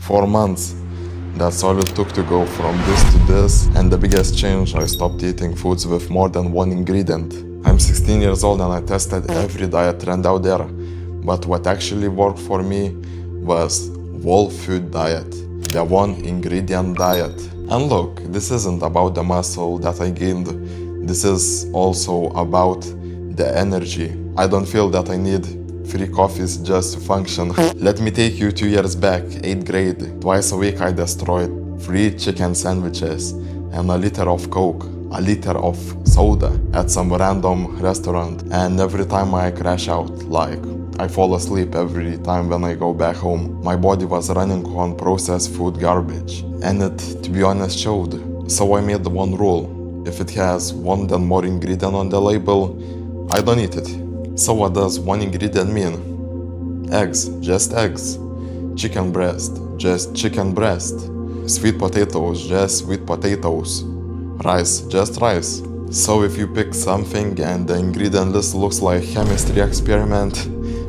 4 months. That's all it took to go from this to this, and the biggest change, I stopped eating foods with more than one ingredient. I'm 16 years old and I tested every diet trend out there, but what actually worked for me was whole food diet, the one ingredient diet. And look, this isn't about the muscle that I gained, this is also about the energy. I don't feel that I need 3 coffees just to function. Let me take you 2 years back, 8th grade. Twice a week I destroyed 3 chicken sandwiches and a liter of Coke, a liter of soda at some random restaurant. And every time I crash out, like I fall asleep every time when I go back home. My body was running on processed food garbage. And it, to be honest, showed. So I made one rule. If it has one and more ingredient on the label, I don't eat it. So what does one ingredient mean? Eggs, just eggs. Chicken breast, just chicken breast. Sweet potatoes, just sweet potatoes. Rice, just rice. So if you pick something and the ingredient list looks like chemistry experiment,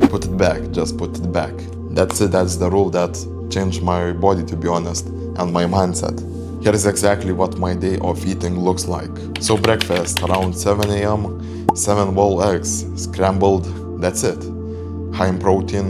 put it back, just put it back. That's it, that's the rule that changed my body, to be honest, and my mindset. Here's exactly what my day of eating looks like. So breakfast, around 7 a.m., 7 whole eggs, scrambled, that's it. High in protein,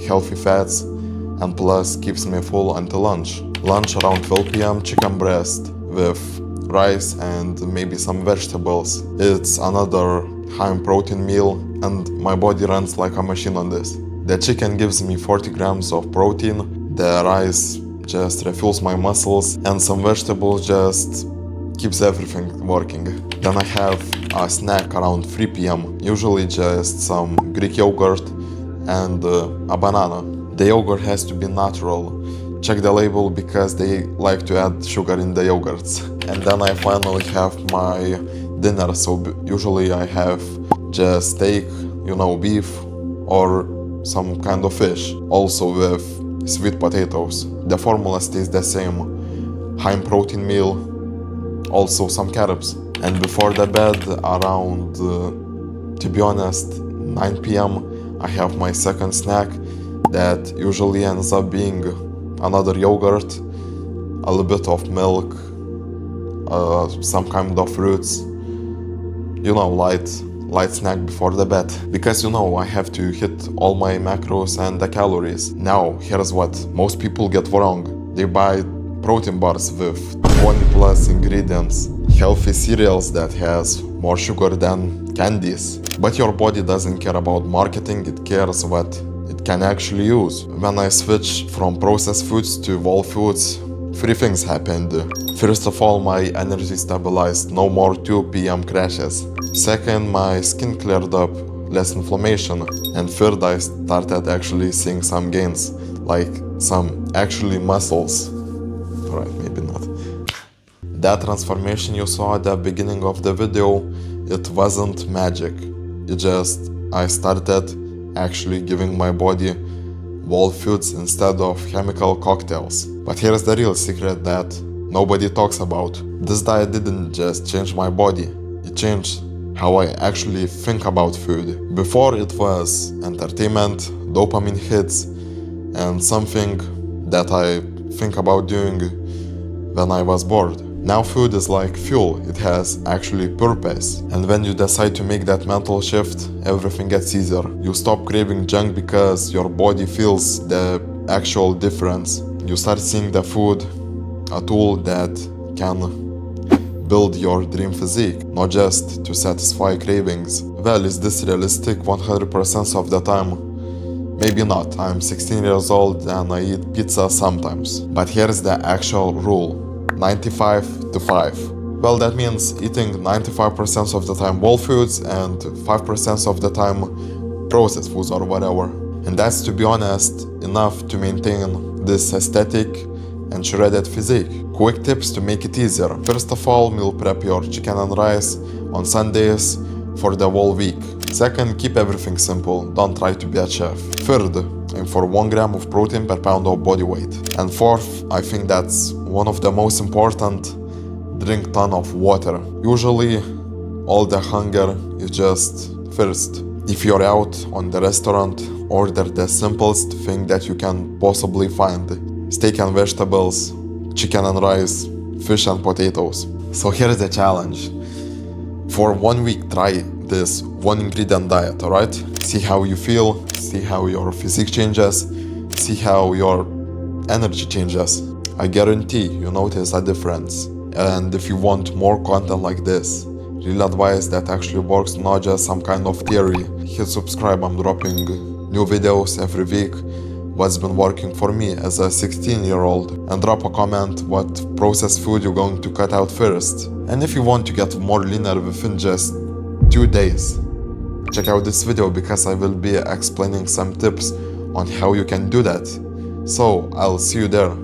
healthy fats, and plus keeps me full until lunch. Lunch around 12 p.m, chicken breast with rice and maybe some vegetables. It's another high in protein meal and my body runs like a machine on this. The chicken gives me 40 grams of protein, the rice just refuels my muscles, and some vegetables just keeps everything working. Then I have a snack around 3 p.m, usually just some Greek yogurt and a banana. The yogurt has to be natural. Check the label because they like to add sugar in the yogurts. And then I finally have my dinner, so usually I have just steak, beef or some kind of fish, also with sweet potatoes. The formula stays the same. High in protein meal, also some carbs. And before the bed, around, to be honest, 9 p.m, I have my second snack that usually ends up being another yogurt, a little bit of milk, some kind of fruits, light snack before the bed. Because I have to hit all my macros and the calories. Now, here's what most people get wrong. They buy protein bars with 20 plus ingredients, healthy cereals that has more sugar than candies. But your body doesn't care about marketing, it cares what it can actually use. When I switched from processed foods to whole foods, 3 things happened. First of all, my energy stabilized, no more 2 p.m. crashes. Second, my skin cleared up, less inflammation. And third, I started actually seeing some gains, like some actually muscles. Alright, maybe not. That transformation you saw at the beginning of the video, it wasn't magic. I started actually giving my body whole foods instead of chemical cocktails. But here's the real secret that nobody talks about. This diet didn't just change my body, it changed how I actually think about food. Before it was entertainment, dopamine hits, and something that I think about doing when I was bored. Now food is like fuel, it has actually purpose. And when you decide to make that mental shift, everything gets easier. You stop craving junk because your body feels the actual difference. You start seeing the food a tool that can build your dream physique, not just to satisfy cravings. Well, is this realistic 100% of the time? Maybe not. I'm 16 years old and I eat pizza sometimes. But here's the actual rule. 95 to 5. Well, that means eating 95% of the time whole foods and 5% of the time processed foods or whatever. And that's, to be honest, enough to maintain this aesthetic and shredded physique. Quick tips to make it easier. First of all, meal prep your chicken and rice on Sundays for the whole week. Second, keep everything simple, don't try to be a chef. Third, aim for 1 gram of protein per pound of body weight. And fourth, I think that's one of the most important, drink ton of water. Usually, all the hunger is just thirst. If you're out on the restaurant, order the simplest thing that you can possibly find. steak and vegetables, chicken and rice, fish and potatoes. So here's the challenge. For 1 week, try this one ingredient diet, alright? See how you feel, see how your physique changes, see how your energy changes. I guarantee you notice a difference. And if you want more content like this, real advice that actually works, not just some kind of theory, hit subscribe. I'm dropping new videos every week, what's been working for me as a 16-year-old, and drop a comment what processed food you're going to cut out first. And if you want to get more leaner within just 2 days, check out this video because I will be explaining some tips on how you can do that. So I'll see you there.